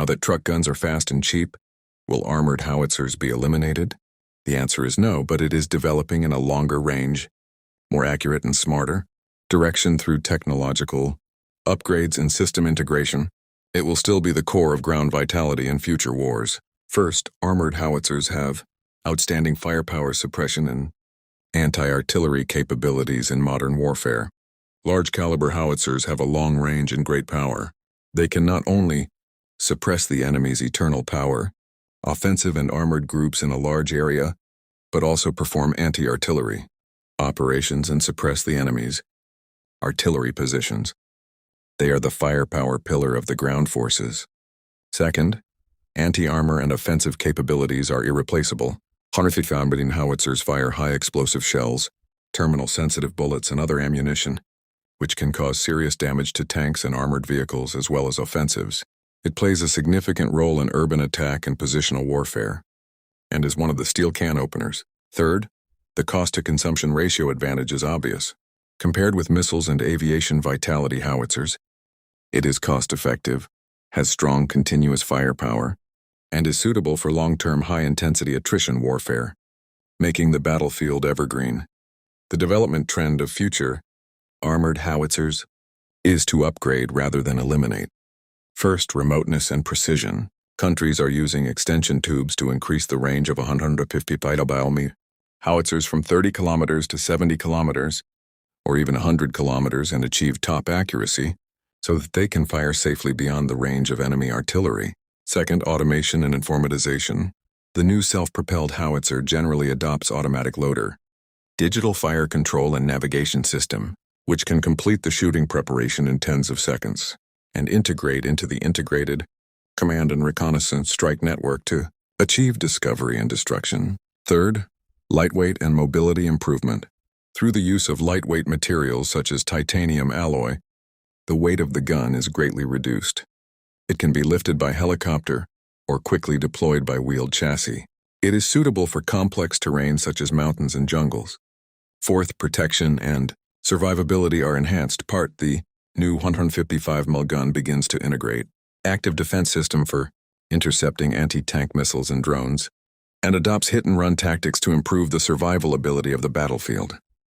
Now that truck guns are fast and cheap, will armored howitzers be eliminated? The answer is no, but it is developing in a longer range, more accurate and smarter direction through technological upgrades and system integration. It will still be the core of ground vitality in future wars. First, armored howitzers have outstanding firepower suppression and anti-artillery capabilities in modern warfare. Large-caliber howitzers have a long range and great power. They can not only suppress the enemy's eternal power, offensive and armored groups in a large area, but also perform anti-artillery operations and suppress the enemy's artillery positions. They are the firepower pillar of the ground forces. Second, anti-armor and offensive capabilities are irreplaceable. 150 howitzers fire high explosive shells, terminal-sensitive bullets, and other ammunition, which can cause serious damage to tanks and armored vehicles as well as offensives. It plays a significant role in urban attack and positional warfare, and is one of the steel can openers. Third, the cost-to-consumption ratio advantage is obvious. Compared with missiles and aviation vitality howitzers, it is cost-effective, has strong continuous firepower, and is suitable for long-term high-intensity attrition warfare, making the battlefield evergreen. The development trend of future armored howitzers is to upgrade rather than eliminate. First, remoteness and precision. Countries are using extension tubes to increase the range of 150 howitzers from 30 kilometers to 70 kilometers, or even 100 kilometers, and achieve top accuracy so that they can fire safely beyond the range of enemy artillery. Second, automation and informatization. The new self-propelled howitzer generally adopts automatic loader, digital fire control and navigation system, which can complete the shooting preparation in tens of seconds, and integrate into the integrated command and reconnaissance strike network to achieve discovery and destruction. Third, lightweight and mobility improvement. Through the use of lightweight materials such as titanium alloy, the weight of the gun is greatly reduced. It can be lifted by helicopter or quickly deployed by wheeled chassis. It is suitable for complex terrain such as mountains and jungles. Fourth, protection and survivability are enhanced. The new 155mm gun begins to integrate active defense system for intercepting anti-tank missiles and drones, and adopts hit-and-run tactics to improve the survival ability of the battlefield.